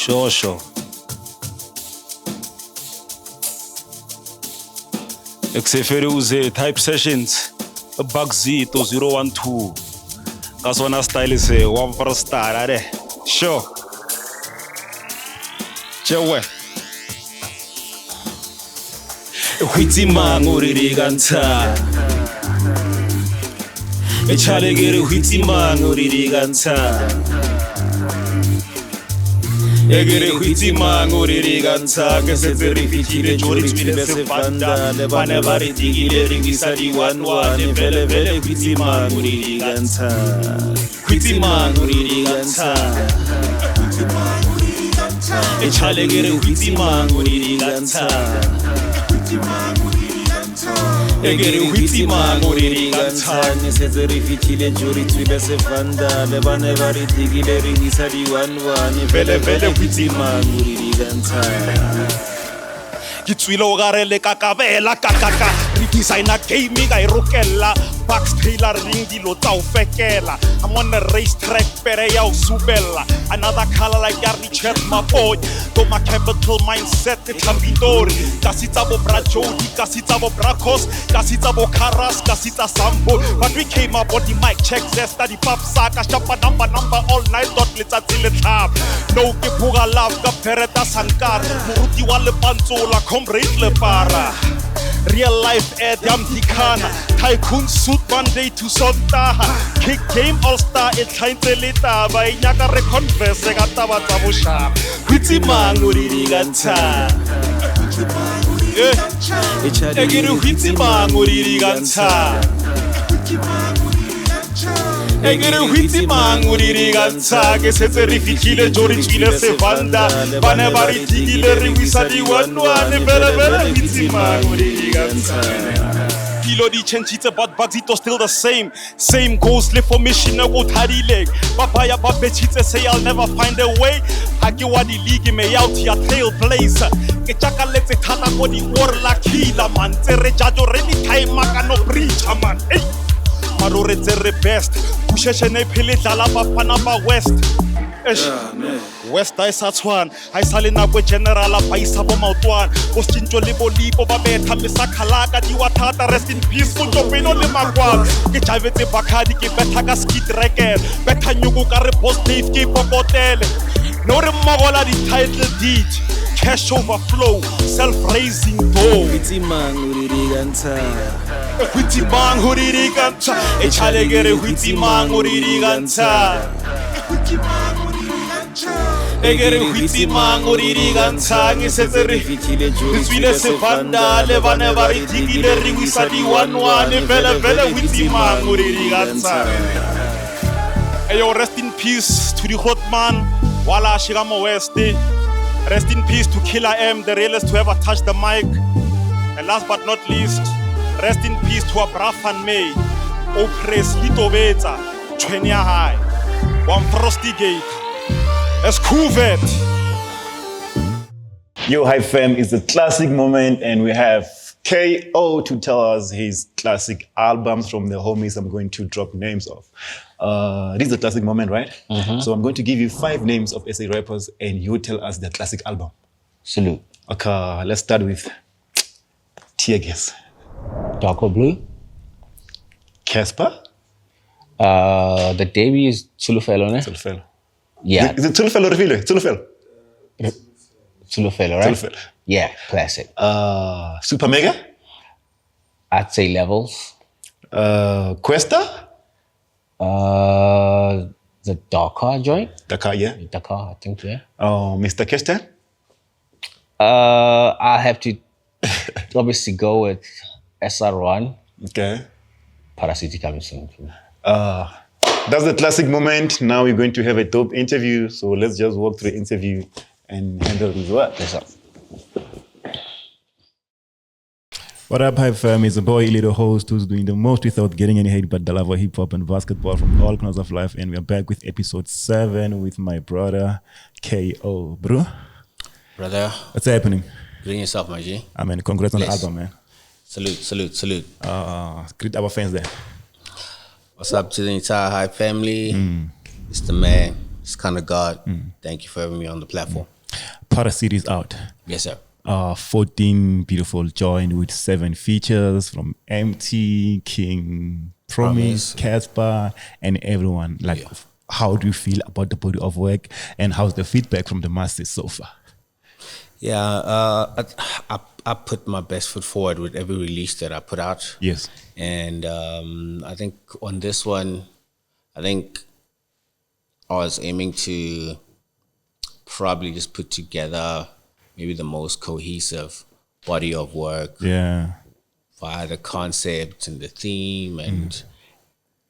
Sure. Eksefere uze type sessions. Bugzito 012. Kasona style se one for star are. Sure. Chewe. Hwiti manguriri ganta. Echalegere hwiti manguriri ganta. Egere hwiti manguriri ganta. Kesetse rifikile jori twile se fanda. Bane bari tigile ringisa di one. Vele hwiti manguriri ganta. Hwiti manguriri ganta. Echalegere hwiti manguriri ganta. Egere hwiti manguriri ganta. Nesetse rifikile jori twile se fanda. Bane bari tigile ringisa di one. Vele hwiti manguriri ganta. Kitswile o garele kakabela kakaka re designer gaming I rokella box trailer ring dilo tsa o fekela I'm on the racetrack pere ya o subela another color like Yarni Chet Mapoy to my capital mindset the Tambitori kasitsa bo brajodi kasitsa bo brakos kasitsa bo karas kasitsa sambo but we came up on the mic check zesta di pop saka shapa number all night dot letsatsi le tlhap no ke buga love ka pereta sankar moruti wa le pantsola comrade le Phara real life air damn dikana tycoon suit Monday to Sunday kick game all star e tlhaintse le taba e nyaka re converse ka taba tsa boshaba hwiti manguriri ganta egere hwiti manguriri ganta Egere hwiti manguriri ganta ke setse re fitlhile jori tswile se vanda bane ba re tigile re wisa di one vele hwiti manguriri ganta Kilo di changitse but Bugzito still the same goes le formation go thadile babaya ba betchitse say I'll never find a way ha ke wa di league me out ya tail blazer ke tjaka letse thata go di war la killer man tse re jajo re di time ka no preacher man hey Maro re tse best kusheshene phele dlala bafana ba west West I Satswan I sale na go general ba isa bo maotwana go stintjo le bolipo ba betha mesakhalaka di wa thata rest in peace go topeno le makwa ke javetse bakhadi ke betha ka skid record betha nyuku ka re boss Dave ke popotele no re mmogola di title deed cash overflow self-raising door hwiti manguriri ganta hwiti manguriri ganta echalegere hwiti manguriri ganta Egere hwiti manguriri ganta ngisetse re fitlhile jori tswile se fanda le bane ba re tigile re wisa di one vele hwiti manguriri ganta Ayo rest in peace to the hot man wala shigamo west Rest in peace to Killer M, the realest to ever touch the mic. And last but not least, rest in peace to Abrafan May, Opres Litobeta, Chwenya High, One Frosty Gate, Escuvet. Yo, Hype fam, it's a classic moment, and we have KO to tell us his classic albums from the homies I'm going to drop names of. This is a classic moment, right? Mm-hmm. So I'm going to give you 5 names of SA rappers and you tell us their classic album. Salute. Okay, let's start with Tear Gas. Dark or Blue. Casper? The debut is Tulufelo, ne? Tulufelo. Yeah. Is it Tulufelo or Refilo? Tulufelo. Tulufelo, right? Tulufelo. Yeah, classic. Super Mega? I'd say Levels. Questa? The Dakar joint. Dakar, yeah. Dakar, I think, yeah. Oh, Mr. Kestan? I have to obviously go with SR1. Okay. Parasiti coming soon. That's the classic moment. Now we're going to have a dope interview. So let's just walk through the interview and handle his work. Yes, sir. What up, Hype fam? It's a boy, Little host, who's doing the most without getting any hate but the love of hip hop and basketball from all corners of life. And we're back with episode 7 with my brother, KO. Bro? Brother. What's happening? Doing yourself, my G. I mean, congrats on the album, man. Salute. Greet our fans there. What's up to the entire Hype family? It's the man. It's kind of God. Thank you for having me on the platform. Phara series out. Yes, sir. 14 beautiful joined with 7 features from MT, King, Promise, Casper, and everyone. Like, how do you feel about the body of work, and how's the feedback from the masses so far? Yeah, I put my best foot forward with every release that I put out. Yes. And I think on this one, I think I was aiming to probably just put together maybe the most cohesive body of work. Yeah. Via the concept and the theme and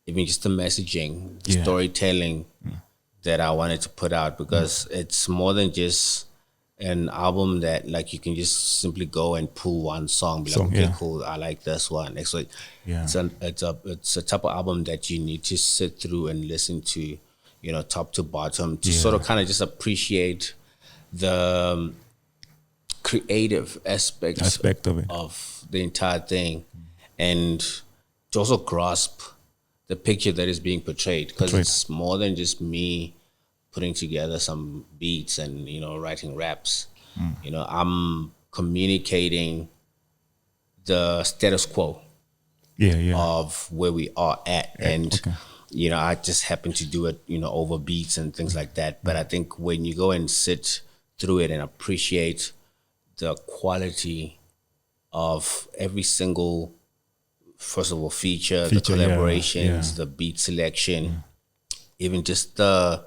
even just the messaging, the storytelling that I wanted to put out, because it's more than just an album that like you can just simply go and pull one song, be like, okay, cool, I like this one. Next week, it's a type of album that you need to sit through and listen to, you know, top to bottom, to sort of kind of just appreciate the creative aspect of it, of the entire thing, and to also grasp the picture that is being portrayed, because it's more than just me putting together some beats and, you know, writing raps. You know, I'm communicating the status quo of where we are at, and you know, I just happen to do it, you know, over beats and things like that. But I think when you go and sit through it and appreciate the quality of every single, first of all, feature the collaborations, the beat selection, even just the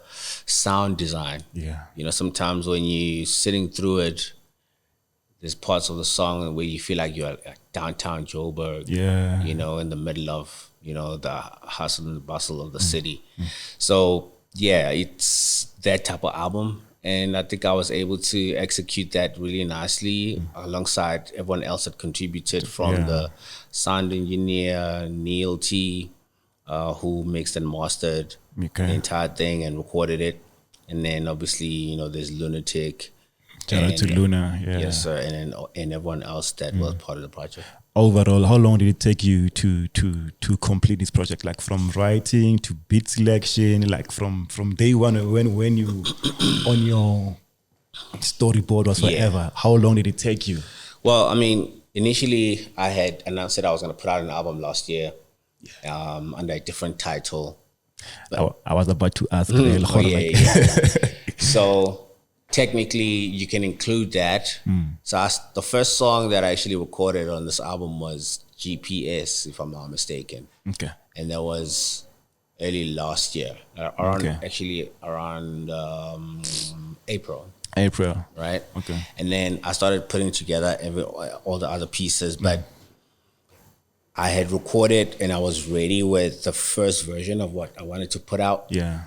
sound design. You know, sometimes when you're sitting through it, there's parts of the song where you feel like you're at downtown Joburg, you know, in the middle of, you know, the hustle and the bustle of the city. So yeah, it's that type of album. And I think I was able to execute that really nicely alongside everyone else that contributed, from the sound engineer, Neil T, who mixed and mastered the entire thing and recorded it. And then obviously, you know, there's Lunatic. Shout out to Luna. Yes, sir. And everyone else that was part of the project. Overall, how long did it take you to complete this project? Like from writing to beat selection, like from day one when you on your storyboard was forever. How long did it take you? Well, I mean, initially I had announced that I was going to put out an album last year under a different title. I was about to ask. So technically, you can include that. So the first song that I actually recorded on this album was GPS, if I'm not mistaken. Okay. And that was early last year, around April. Right? Okay. And then I started putting together all the other pieces, but I had recorded and I was ready with the first version of what I wanted to put out. Yeah.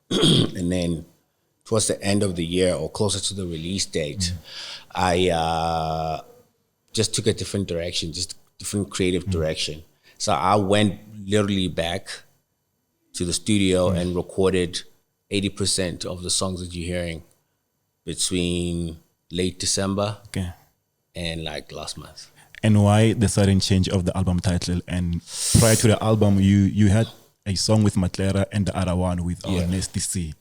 And then towards the end of the year or closer to the release date, I just took a different direction, just different creative direction. So I went literally back to the studio and recorded 80% of the songs that you're hearing between late December and like last month. And why the sudden change of the album title? And prior to the album, you had a song with Matlera and the other one with our Nasty C,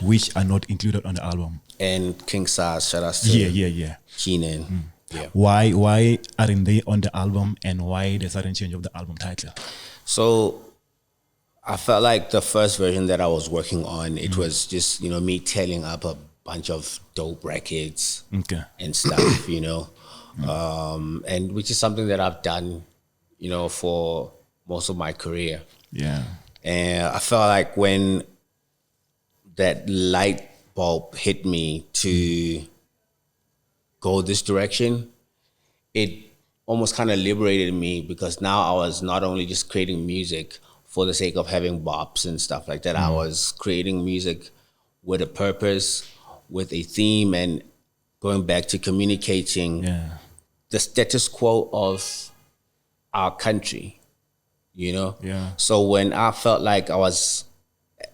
which are not included on the album. And King Size, shout out to Keenan. Why aren't they on the album, and why the sudden change of the album title? So I felt like the first version that I was working on, it was just, you know, me tailing up a bunch of dope records and stuff, you know, and which is something that I've done, you know, for most of my career. Yeah. And I felt like when that light bulb hit me to go this direction, it almost kind of liberated me, because now I was not only just creating music for the sake of having bops and stuff like that. I was creating music with a purpose, with a theme, and going back to communicating the status quo of our country. You know? Yeah. So when I felt like I was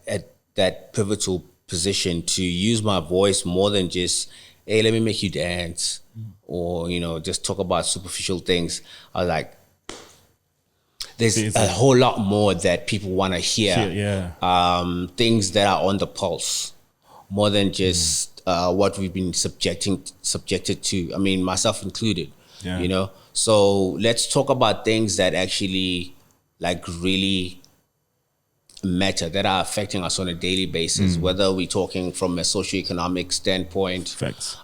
at that pivotal position to use my voice more than just, hey, let me make you dance, or, you know, just talk about superficial things, I was like, there's a whole lot more that people want to hear. Yeah. Things that are on the pulse, more than just what we've been subjected to. I mean, myself included. Yeah. You know. So let's talk about things that actually like really matter, that are affecting us on a daily basis, whether we're talking from a socioeconomic standpoint, Facts.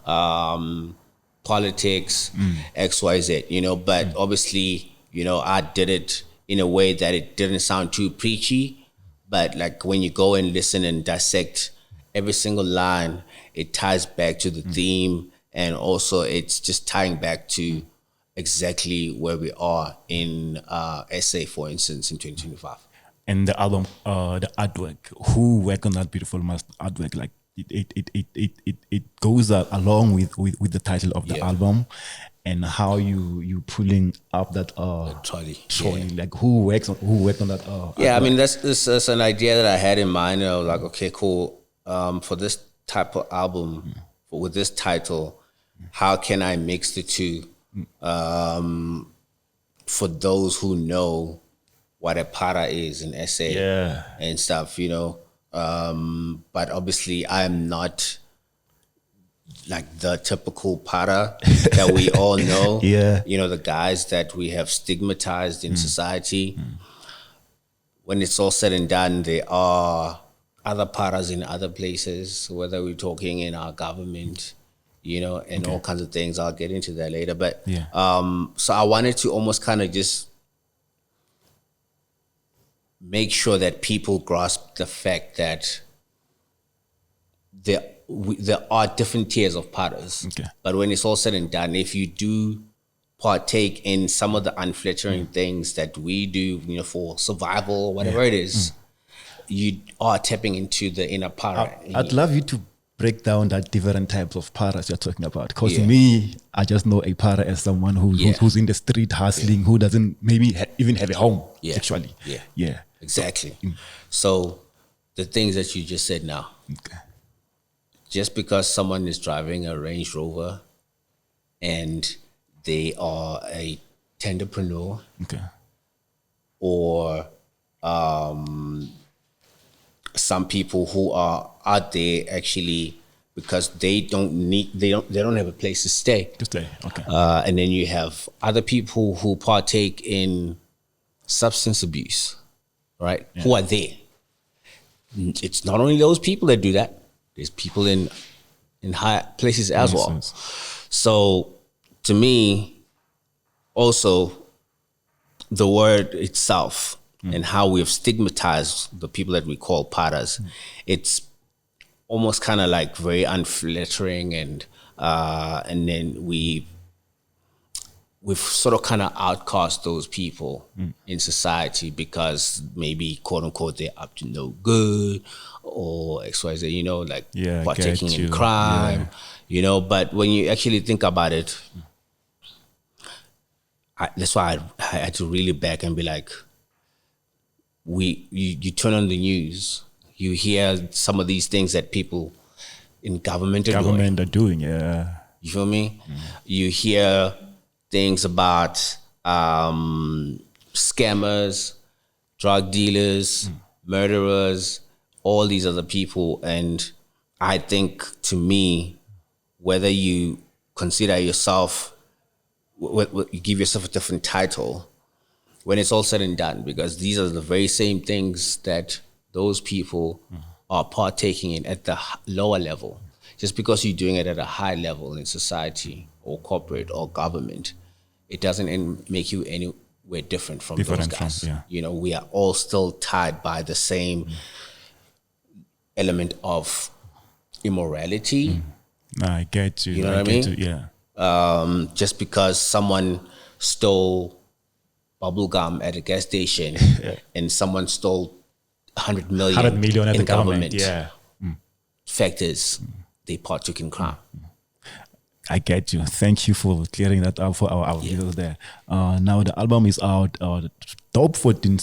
politics, XYZ, you know, but obviously, you know, I did it in a way that it didn't sound too preachy, but like when you go and listen and dissect every single line, it ties back to the theme, and also it's just tying back to exactly where we are in SA, for instance, in 2025. And the album, the artwork, who worked on that beautiful master artwork? Like it goes along with the title of the album, and how you pulling up that trolley. Like who worked on that? Yeah, I mean that's an idea that I had in mind. Like, okay, cool. For this type of album, with this title, how can I mix the two? For those who know what a Phara is in SA and stuff, you know. But obviously I am not like the typical Phara that we all know. You know, the guys that we have stigmatized in society. When it's all said and done, there are other Pharas in other places, whether we're talking in our government, you know, and all kinds of things. I'll get into that later. But so I wanted to almost kind of just make sure that people grasp the fact that there are different tiers of Pharas. But when it's all said and done, if you do partake in some of the unflattering things that we do, you know, for survival, whatever it is, you are tapping into the inner Phara. I'd love you to break down that different types of Pharas you're talking about. Because me, I just know a Phara as someone who's in the street hustling, who doesn't maybe even have a home, actually. Exactly. So the things that you just said now, just because someone is driving a Range Rover and they are a tenderpreneur, or some people who are out there actually because they don't have a place to stay. And then you have other people who partake in substance abuse, right? Who are there. It's not only those people that do that. There's people in high places as well. So to me, also the word itself and how we have stigmatized the people that we call Pharas, it's almost kind of like very unflattering, and then we've sort of kind of outcast those people in society because maybe quote unquote they're up to no good or XYZ, you know, like partaking in crime, you know. But when you actually think about it, that's why I had to really back and be like, you turn on the news, you hear some of these things that people in government are doing. You feel me? You hear things about scammers, drug dealers, murderers, all these other people. And I think, to me, whether you consider yourself, you give yourself a different title, when it's all said and done, because these are the very same things that those people are partaking in at the lower level. Just because you're doing it at a high level in society or corporate or government, it doesn't make you anywhere different from those guys. You know, we are all still tied by the same element of immorality. I get you. You know what I mean? Just because someone stole bubblegum at a gas station and someone stole 100 million at in the government. Fact is, they partook in crime. I get you. Thank you for clearing that up for our viewers there. Now the album is out. Top 14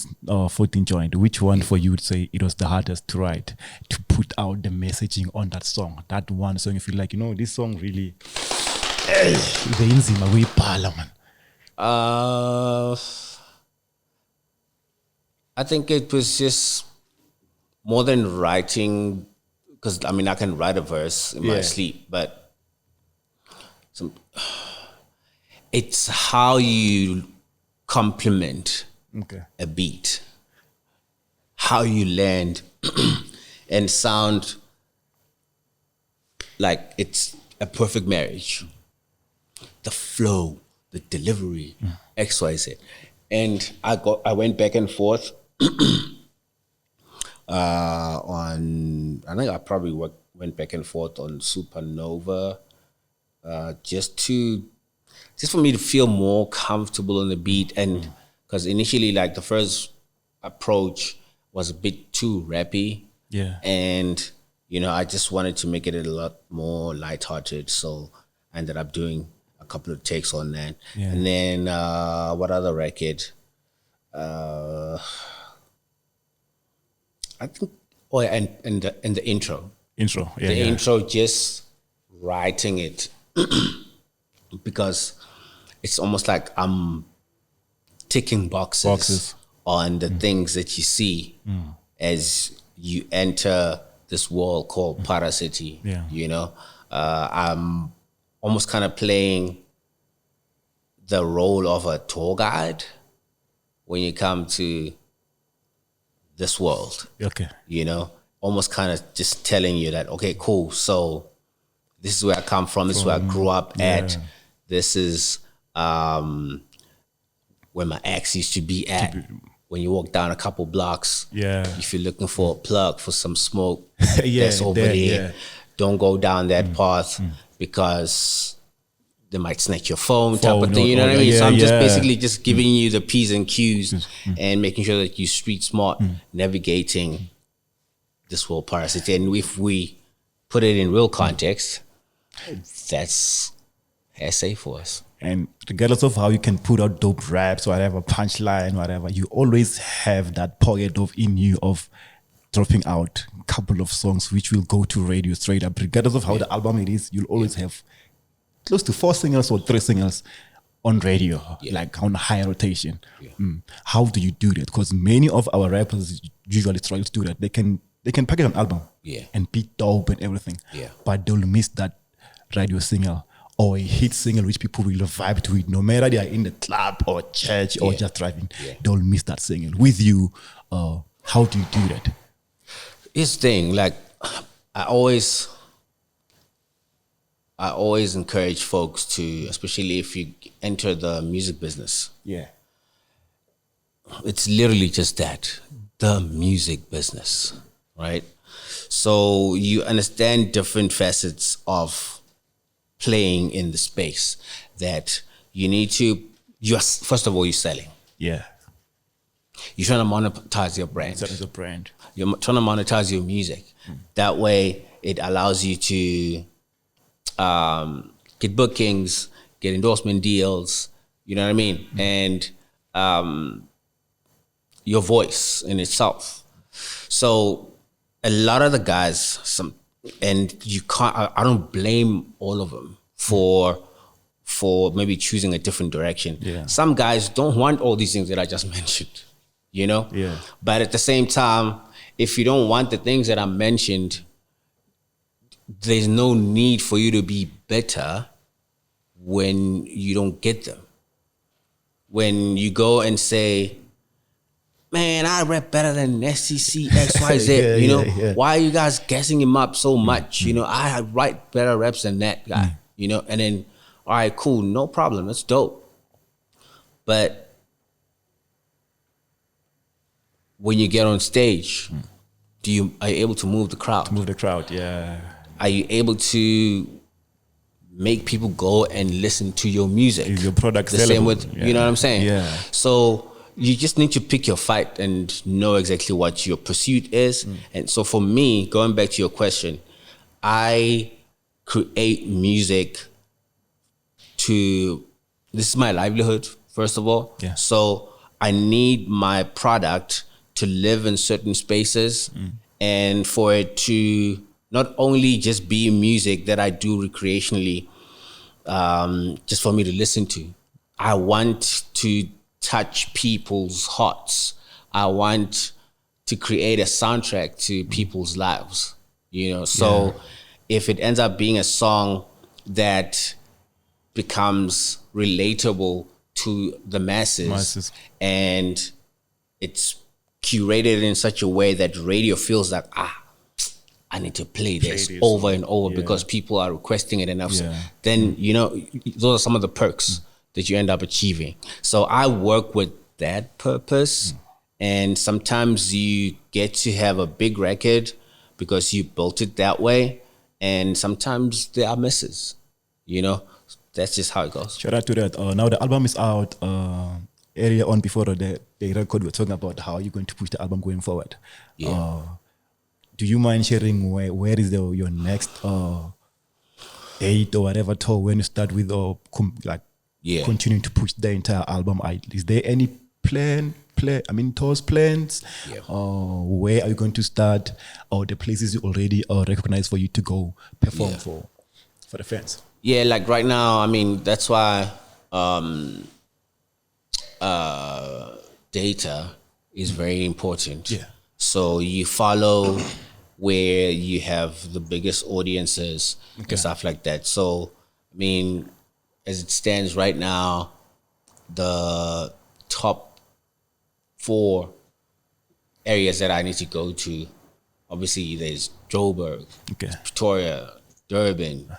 joint. Which one for you would say it was the hardest to write, to put out the messaging on that song? That one song you feel like, you know, this song really man. I think it was just more than writing because I mean I can write a verse in my sleep, but it's how you complement a beat, how you land and sound like it's a perfect marriage. The flow, the delivery, X, Y, Z. And I went back and forth on, I think I probably went back and forth on Supernova, just for me to feel more comfortable on the beat. And because initially, like the first approach was a bit too rappy. Yeah. And, you know, I just wanted to make it a lot more lighthearted. So I ended up doing a couple of takes on that. Yeah. And then what other record? I think, and the intro. Intro, yeah. The intro, just writing it because it's almost like I'm ticking boxes. On the things that you see as you enter this world called Phara City. Yeah. You know, I'm almost kind of playing the role of a tour guide when you come to this world. Okay. You know, almost kind of just telling you that, okay, cool. So this is where I come from. This is where I grew up at. This is where my ex used to be at. When you walk down a couple blocks, if you're looking for a plug for some smoke, that's over there. Yeah. Don't go down that path because they might snatch your phone type of thing. You know what I mean? So I'm just basically just giving you the P's and Q's and making sure that you street smart, navigating this whole parasite. And if we put it in real context, that's SA for us. And regardless of how you can put out dope raps, whatever, punchline, whatever, you always have that pocket of in you of dropping out a couple of songs which will go to radio straight up. Regardless of how the album it is, you'll always have close to 4 singles or 3 singles on radio, like on high rotation. How do you do that? Because many of our rappers usually try to do that. They can package an album and be dope and everything, but they'll miss that radio single or a hit single which people will vibe to it, no matter they are in the club or church or just driving. They'll miss that single. With you, how do you do that? It's the thing, like I always encourage folks to, especially if you enter the music business. It's literally just that, the music business, right? So you understand different facets of playing in the space that you need to, first of all, you're selling. You're trying to monetize your brand. You're trying to monetize your music. That way, it allows you to get bookings, get endorsement deals, you know what I mean? And your voice in itself. So a lot of the guys, and you can't, I don't blame all of them for maybe choosing a different direction. Some guys don't want all these things that I just mentioned, you know? But at the same time, if you don't want the things that I mentioned, there's no need for you to be better when you don't get them. When you go and say, man, I rap better than SCC, XYZ, you know? Why are you guys gassing him up so much? You know, I write better raps than that guy, you know? And then, all right, cool, no problem, that's dope. But when you get on stage, are you able to move the crowd? Are you able to make people go and listen to your music? Is your product the same with, you know what I'm saying? So you just need to pick your fight and know exactly what your pursuit is. And so for me, going back to your question, I create music this is my livelihood, first of all. So I need my product to live in certain spaces and for it to not only just be music that I do recreationally, just for me to listen to. I want to touch people's hearts. I want to create a soundtrack to people's lives. you know. So if it ends up being a song that becomes relatable to the masses. And it's curated in such a way that radio feels like, I need to play this over and over because people are requesting it enough. So then, you know, those are some of the perks that you end up achieving. So I work with that purpose. And sometimes you get to have a big record because you built it that way. And sometimes there are misses, you know. That's just how it goes. Shout out to that. Now the album is out. Earlier on before the record, we're talking about how you're going to push the album going forward. Yeah. Do you mind sharing where is your next date or whatever tour when you start with continuing to push the entire album? Is there any tours plans? Where are you going to start, or the places you already recognize for you to go perform for the fans? Yeah, like right now, I mean, that's why data is very important. Yeah. So you follow where you have the biggest audiences and stuff like that. So, I mean, as it stands right now, the top 4 areas that I need to go to, obviously there's Joburg, Pretoria, Durban,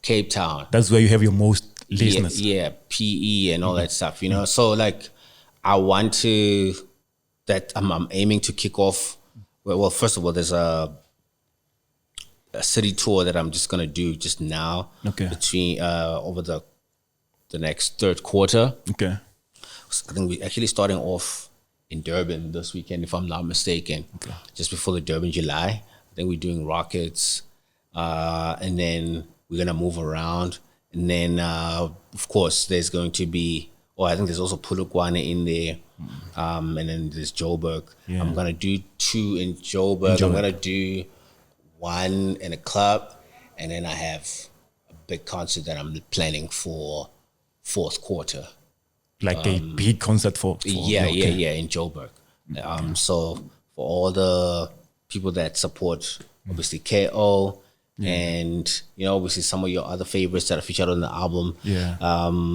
Cape Town. That's where you have your most listeners. Yeah, PE and all that stuff, you know. So like, I want to, I'm aiming to kick off. Well, first of all, there's a city tour that I'm just gonna do just now. Between over the next third quarter. So I think we're actually starting off in Durban this weekend, if I'm not mistaken. Just before the Durban July. I think we're doing Rockets, and then we're gonna move around, and then of course there's going to be, I think there's also Polokwane in there, and then there's Joburg. I'm gonna do 2 in Joburg. I'm gonna do 1 in a club, and then I have a big concert that I'm planning for fourth quarter. Like a big concert for in Joburg. So for all the people that support, obviously KO. And you know, obviously some of your other favorites that are featured on the album,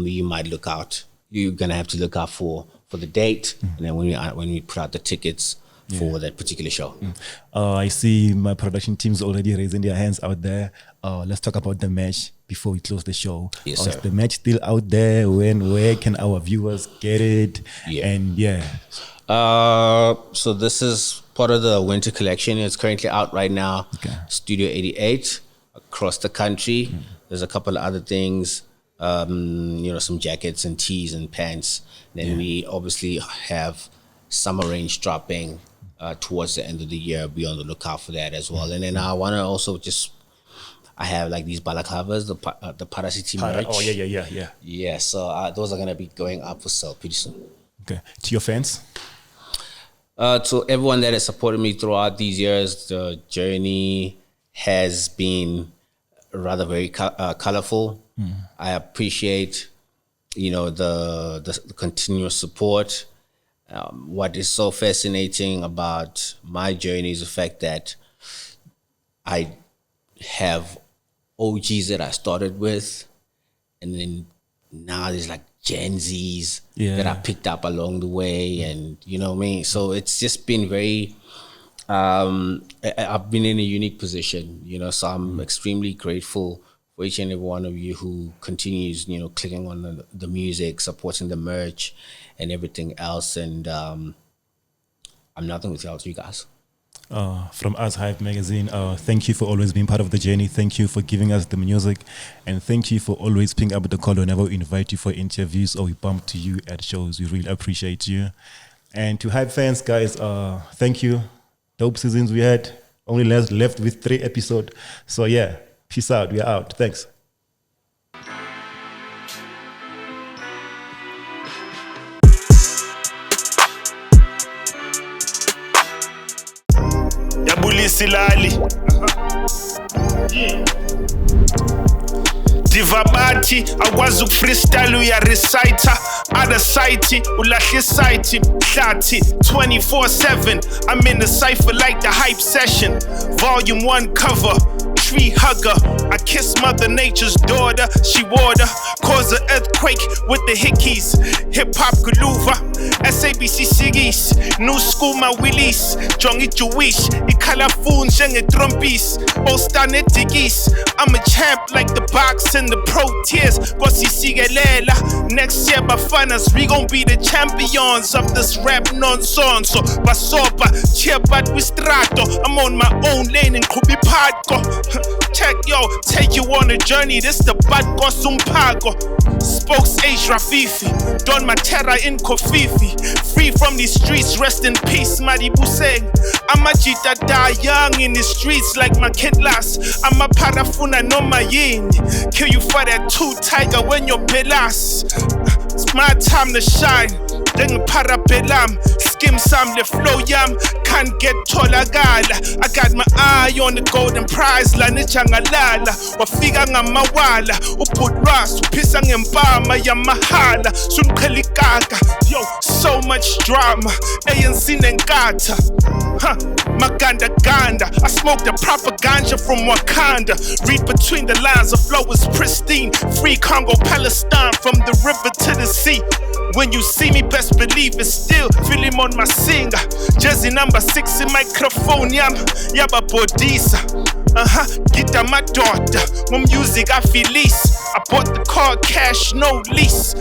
you might look out. You're gonna have to look out for the date, and then when we put out the tickets for that particular show. I see my production team's already raising their hands out there. Let's talk about the match before we close the show. Yes, sir. Is the match still out there? Where can our viewers get it? And so this is part of the winter collection. It's currently out right now. Studio 88 across the country. There's a couple of other things, you know, some jackets and tees and pants. Then we obviously have summer range dropping towards the end of the year. Be on the lookout for that as well. And then I want to also I have like these balaclavas, the Phara City merch. Oh yeah. Yeah, so those are gonna be going up for sale pretty soon. Okay. To your fans? To everyone that has supported me throughout these years, the journey has been rather very colorful. I appreciate, you know, the continuous support. What is so fascinating about my journey is the fact that I have OGs that I started with, and then now there's like Gen Zs that I picked up along the way, and you know what I mean? So it's just been very, I've been in a unique position, you know, so I'm extremely grateful for each and every one of you who continues, you know, clicking on the music, supporting the merch and everything else. And I'm nothing without you guys. From us, Hype Magazine, thank you for always being part of the journey. Thank you for giving us the music, and thank you for always picking up the call whenever we invite you for interviews or we bump to you at shows. We really appreciate you. And to Hype fans, guys, thank you. Dope seasons we had. Only left with 3 episodes. So yeah, peace out. We are out. Thanks. Silali Divabati, akwazi ukufreestyle uyareciter. Out of sight, ulahle sight, hlati 24/7. I'm in the cypher like the hype session. Volume 1 cover. Tree hugger, I kiss Mother Nature's daughter. She water, cause an earthquake with the hickeys. Hip hop galuva, SABC Sigis, new school my willies. Jongi Jewish, ikalafun jenge trumpis, Ostane Digis. I'm a champ like the box and the pro tiers. Gosi Sigelela, next year Bafanas, we gon' be the champions of this rap nonsense. So Basopa, cheer but we strato. I'm on my own lane in Kubi Padko. Check yo, take you on a journey. This the bad Gosumpago. Spokes H Rafifi, Don Matera in Kofifi. Free from these streets, rest in peace, Madi Buseng. I'm a Jita die young in the streets like my kid last. I'm a parafuna no my yin. Kill you for that 2 tiger when you're pelas. It's my time to shine. Then parapelam, skim some the flow yam, can't get tolagala. I got my eye on the golden prize, la nichangalala. Wafiga ngamawala, uput ras, upisa ngempama ya mahala. Sun kalikaka, yo, so much drama. ANC nengata, Maganda ganda. I smoke the propaganda from Wakanda. Read between the lines, the flow is pristine. Free Congo, Palestine, from the river to the sea. When you see me, best believe it's still feeling on my singer. Jersey number 6 in microphone, yaba bodisa. Get my daughter, my music I feel lease. I bought the car cash, no lease.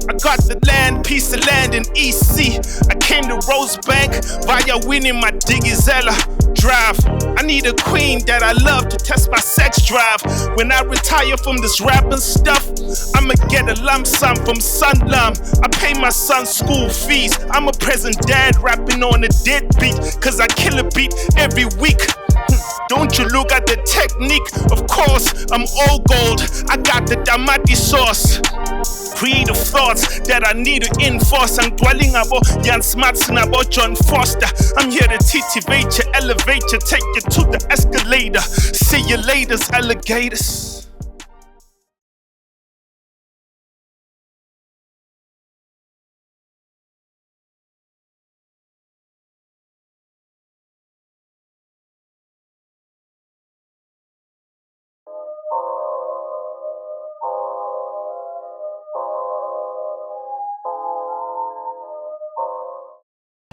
I got the land, piece of land in EC. I came to Rosebank via winning my Digizella drive. I need a queen that I love to test my sex drive. When I retire from this rapping stuff, I'ma get a lump sum from Sunlum. I pay my son's school fees. I'm a present dad rapping on a dead beat, cause I kill a beat every week. Don't you look at the technique? Of course, I'm all gold. I got the damati sauce. Creative thoughts that I need to enforce. I'm dwelling about Jan Smarts and about John Foster. I'm here to TTVate you, elevate you, take you to the escalator. See you later, alligators.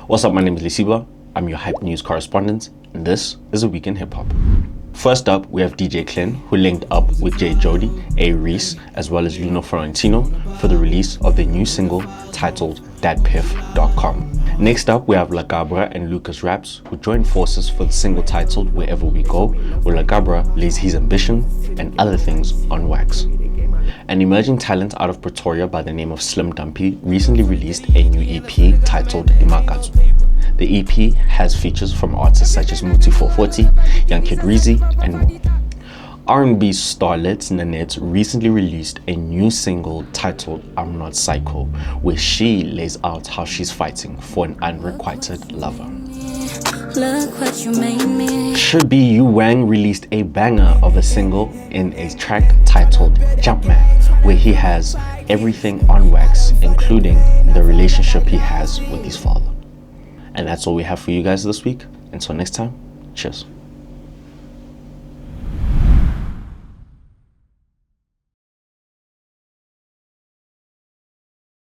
What's up, my name is Lisiba. I'm your Hype News correspondent, and this is A Week in Hip Hop. First up, we have DJ Clen, who linked up with J Jody, A Reese, as well as Luno Florentino for the release of their new single titled datpiff.com. Next up, we have Lagabra and Lucas Raps, who joined forces for the single titled Wherever We Go, where Lagabra lays his ambition and other things on wax. An emerging talent out of Pretoria by the name of Slim Dumpy recently released a new EP titled Imakatsu. The EP has features from artists such as Muti 440, Young Kid Reezy, and more. R&B starlet Nanette recently released a new single titled I'm Not Psycho, where she lays out how she's fighting for an unrequited lover. Look what you made me. Should Be You Wang released a banger of a single in a track titled Jumpman, where he has everything on wax, including the relationship he has with his father. And that's all we have for you guys this week. Until next time, cheers.